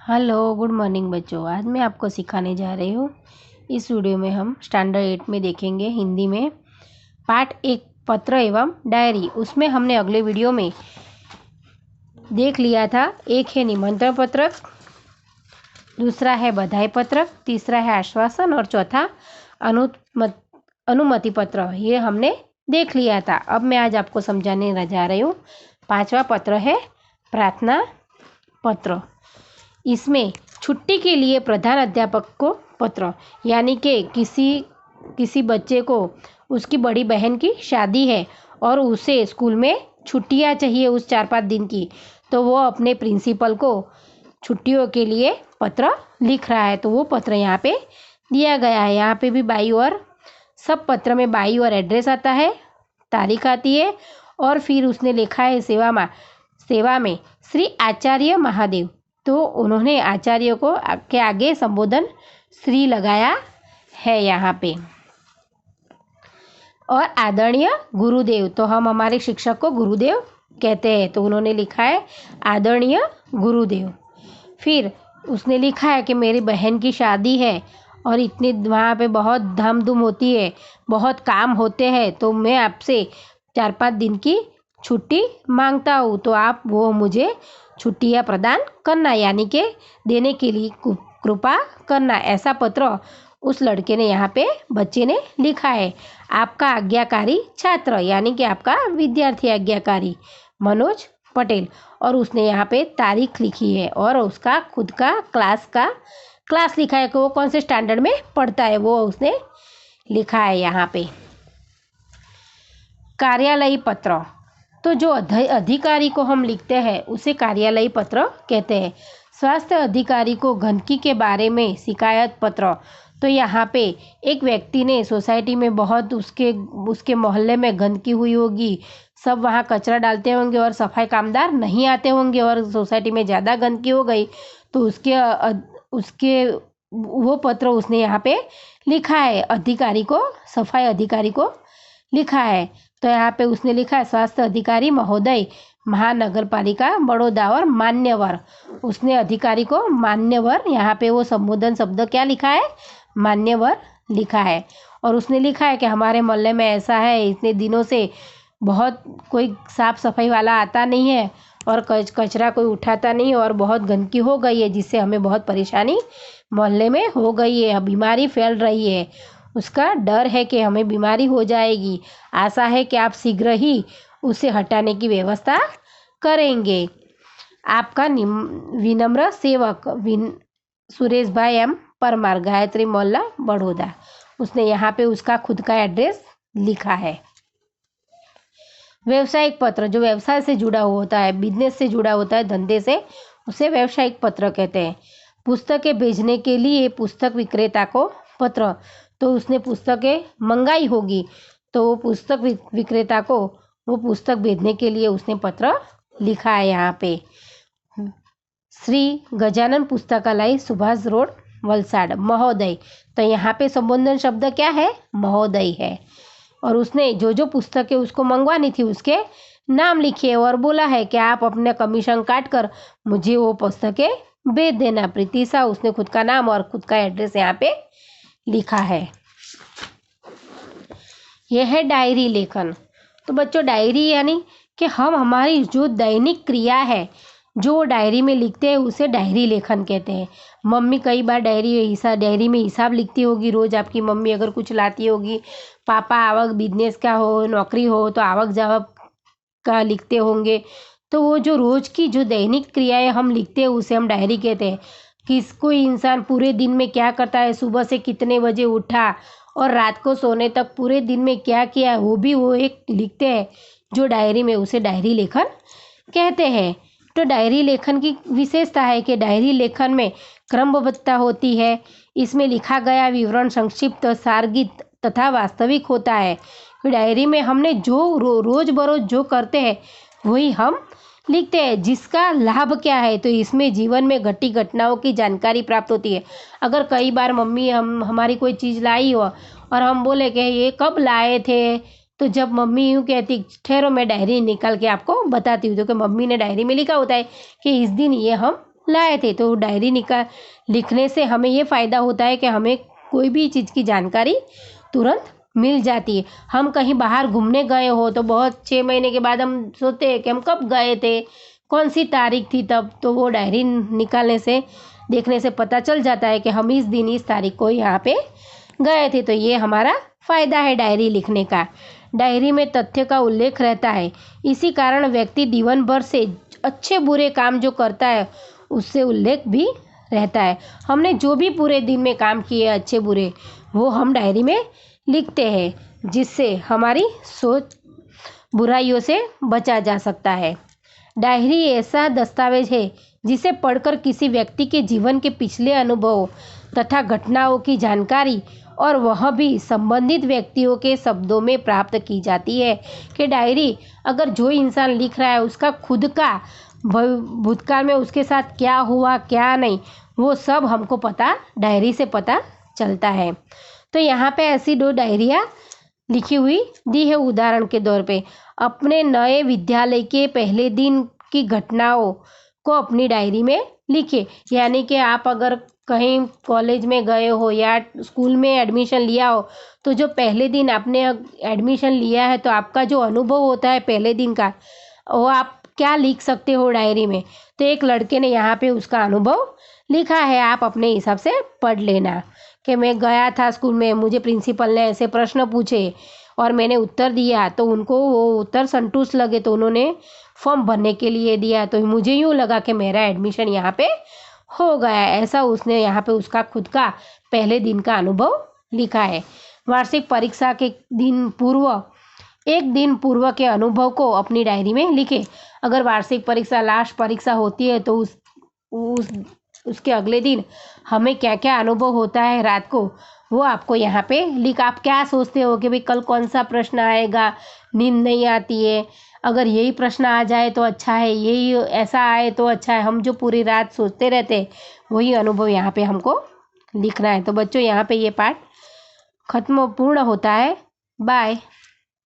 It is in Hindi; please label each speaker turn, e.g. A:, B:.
A: हेलो गुड मॉर्निंग बच्चों। आज मैं आपको सिखाने जा रही हूँ। इस वीडियो में हम स्टैंडर्ड 8 में देखेंगे हिंदी में पाठ 1 पत्र एवं डायरी। उसमें हमने अगले वीडियो में देख लिया था, एक है निमंत्रण पत्रक, दूसरा है बधाई पत्रक, तीसरा है आश्वासन और चौथा अनुमति पत्र। ये हमने देख लिया था। अब मैं आज आपको समझाने जा रही हूँ। 5वां पत्र है प्रार्थना पत्र। इसमें छुट्टी के लिए प्रधान अध्यापक को पत्र, यानी कि किसी बच्चे को उसकी बड़ी बहन की शादी है और उसे स्कूल में छुट्टियां चाहिए उस 4-5 दिन की, तो वो अपने प्रिंसिपल को छुट्टियों के लिए पत्र लिख रहा है। तो वो पत्र यहाँ पे दिया गया है। यहाँ पे भी बाई और सब पत्र में बाई और एड्रेस आता है, तारीख आती है और फिर उसने लिखा है सेवा में श्री आचार्य महादेव। तो उन्होंने आचार्य को के आगे संबोधन श्री लगाया है यहाँ पे। और आदरणीय गुरुदेव, तो हम हमारे शिक्षक को गुरुदेव कहते हैं, तो उन्होंने लिखा है आदरणीय गुरुदेव। फिर उसने लिखा है कि मेरी बहन की शादी है और इतनी वहाँ पे बहुत धाम-धूम होती है, बहुत काम होते हैं, तो मैं आपसे 4-5 दिन की छुट्टी मांगता हूँ, तो आप वो मुझे छुट्टियाँ प्रदान करना, यानी कि देने के लिए कृपा करना। ऐसा पत्र उस लड़के ने यहाँ पे बच्चे ने लिखा है। आपका आज्ञाकारी छात्र, यानी कि आपका विद्यार्थी आज्ञाकारी मनोज पटेल। और उसने यहाँ पे तारीख लिखी है और उसका खुद का क्लास लिखा है कि वो कौन से स्टैंडर्ड में पढ़ता है, वो उसने लिखा है यहाँ पे। कार्यालयी पत्र, तो जो अधिकारी को हम लिखते हैं उसे कार्यालयी पत्र कहते हैं। स्वास्थ्य अधिकारी को गंदगी के बारे में शिकायत पत्र, तो यहाँ पे एक व्यक्ति ने सोसाइटी में बहुत उसके मोहल्ले में गंदगी हुई होगी, सब वहाँ कचरा डालते होंगे और सफाई कामदार नहीं आते होंगे और सोसाइटी में ज़्यादा गंदगी हो गई, तो उसके वो पत्र उसने यहाँ पे लिखा है अधिकारी को, सफाई अधिकारी को लिखा है। तो यहाँ पे उसने लिखा है स्वास्थ्य अधिकारी महोदय महानगर पालिका बड़ौदा और मान्यवर। उसने अधिकारी को मान्यवर, यहाँ पे वो संबोधन शब्द क्या लिखा है, मान्यवर लिखा है। और उसने लिखा है कि हमारे मोहल्ले में ऐसा है, इतने दिनों से बहुत कोई साफ सफाई वाला आता नहीं है और कचरा कोई उठाता नहीं और बहुत गंदगी हो गई है, जिससे हमें बहुत परेशानी मोहल्ले में हो गई है, बीमारी फैल रही है। उसका डर है कि हमें बीमारी हो जाएगी। आशा है कि आप शीघ्र ही उसे हटाने की व्यवस्था करेंगे। आपका विनम्र सेवक सुरेश भाई एम परमार, गायत्री मोहल्ला बड़ौदा। उसने यहाँ पे उसका खुद का एड्रेस लिखा है। व्यवसायिक पत्र, जो व्यवसाय से जुड़ा हुआ होता है, बिजनेस से जुड़ा होता है, धंधे से, उसे व्यवसायिक पत्र कहते हैं। पुस्तकें भेजने के लिए पुस्तक विक्रेता को पत्र, तो उसने पुस्तकें मंगाई होगी, तो वो पुस्तक विक्रेता को वो पुस्तक भेजने के लिए उसने पत्र लिखा है यहाँ पे। श्री गजानन पुस्तकालय सुभाष रोड वलसाड महोदय, तो यहाँ पे संबोधन शब्द क्या है, महोदय है। और उसने जो पुस्तकें उसको मंगवानी थी उसके नाम लिखे और बोला है कि आप अपने कमीशन काट कर मुझे वो पुस्तकें भेज देना। प्रीतिशा, उसने खुद का नाम और खुद का एड्रेस यहाँ पे लिखा है। यह है डायरी लेखन। तो बच्चों, डायरी यानी कि हम हमारी जो दैनिक क्रिया है जो डायरी में लिखते हैं उसे डायरी लेखन कहते हैं। मम्मी कई बार डायरी में हिसाब लिखती होगी, रोज़ आपकी मम्मी अगर कुछ लाती होगी, पापा आवक बिजनेस का हो, नौकरी हो तो आवक जावक का लिखते होंगे। तो वो जो रोज़ की जो दैनिक क्रियाएं हम लिखते हैं उसे हम डायरी कहते हैं। कोई इंसान पूरे दिन में क्या करता है, सुबह से कितने बजे उठा और रात को सोने तक पूरे दिन में क्या किया, वो एक लिखते हैं जो डायरी में, उसे डायरी लेखन कहते हैं। तो डायरी लेखन की विशेषता है कि डायरी लेखन में क्रमबद्धता होती है। इसमें लिखा गया विवरण संक्षिप्त, सारगीत तथा वास्तविक होता है। डायरी में हमने जो रोज बरोज जो करते हैं वही हम लिखते हैं। जिसका लाभ क्या है, तो इसमें जीवन में घटी घटनाओं की जानकारी प्राप्त होती है। अगर कई बार मम्मी हमारी कोई चीज़ लाई हो और हम बोले कि ये कब लाए थे, तो जब मम्मी यूँ कहती ठहरो मैं डायरी निकाल के आपको बताती हूँ, तो कि मम्मी ने डायरी में लिखा होता है कि इस दिन ये हम लाए थे। तो डायरी लिखने से हमें ये फ़ायदा होता है कि हमें कोई भी चीज़ की जानकारी तुरंत मिल जाती है। हम कहीं बाहर घूमने गए हो तो बहुत 6 महीने के बाद हम सोचते हैं कि हम कब गए थे, कौन सी तारीख थी तब, तो वो डायरी निकालने से देखने से पता चल जाता है कि हम इस दिन इस तारीख को यहाँ पे गए थे। तो ये हमारा फ़ायदा है डायरी लिखने का। डायरी में तथ्य का उल्लेख रहता है, इसी कारण व्यक्ति जीवन भर से अच्छे बुरे काम जो करता है उससे उल्लेख भी रहता है। हमने जो भी पूरे दिन में काम किए अच्छे बुरे, वो हम डायरी में लिखते हैं, जिससे हमारी सोच बुराइयों से बचा जा सकता है। डायरी ऐसा दस्तावेज है जिसे पढ़कर किसी व्यक्ति के जीवन के पिछले अनुभवों तथा घटनाओं की जानकारी और वह भी संबंधित व्यक्तियों के शब्दों में प्राप्त की जाती है। कि डायरी अगर जो इंसान लिख रहा है उसका खुद का भूतकाल में उसके साथ क्या हुआ क्या नहीं, वो सब हमको डायरी से पता चलता है। तो यहाँ पे ऐसी 2 डायरियाँ लिखी हुई दी है उदाहरण के तौर पे। अपने नए विद्यालय के पहले दिन की घटनाओं को अपनी डायरी में लिखिए। यानी कि आप अगर कहीं कॉलेज में गए हो या स्कूल में एडमिशन लिया हो, तो जो पहले दिन आपने एडमिशन लिया है तो आपका जो अनुभव होता है पहले दिन का, वो आप क्या लिख सकते हो डायरी में। तो एक लड़के ने यहाँ पे उसका अनुभव लिखा है, आप अपने हिसाब से पढ़ लेना कि मैं गया था स्कूल में, मुझे प्रिंसिपल ने ऐसे प्रश्न पूछे और मैंने उत्तर दिया, तो उनको वो उत्तर संतुष्ट लगे तो उन्होंने फॉर्म भरने के लिए दिया, तो मुझे यूँ लगा कि मेरा एडमिशन यहाँ पे हो गया। ऐसा उसने यहाँ पे उसका खुद का पहले दिन का अनुभव लिखा है। वार्षिक परीक्षा के दिन पूर्व, एक दिन पूर्व के अनुभव को अपनी डायरी में लिखें। अगर वार्षिक परीक्षा लास्ट परीक्षा होती है तो उसके अगले दिन हमें क्या क्या अनुभव होता है रात को, वो आपको यहाँ पे आप क्या सोचते हो कि भाई कल कौन सा प्रश्न आएगा, नींद नहीं आती है, अगर यही प्रश्न आ जाए तो अच्छा है, यही ऐसा आए तो अच्छा है। हम जो पूरी रात सोचते रहते हैं वही अनुभव यहाँ पे हमको लिखना है। तो बच्चों यहाँ पे ये पाठ पूर्ण होता है। बाय।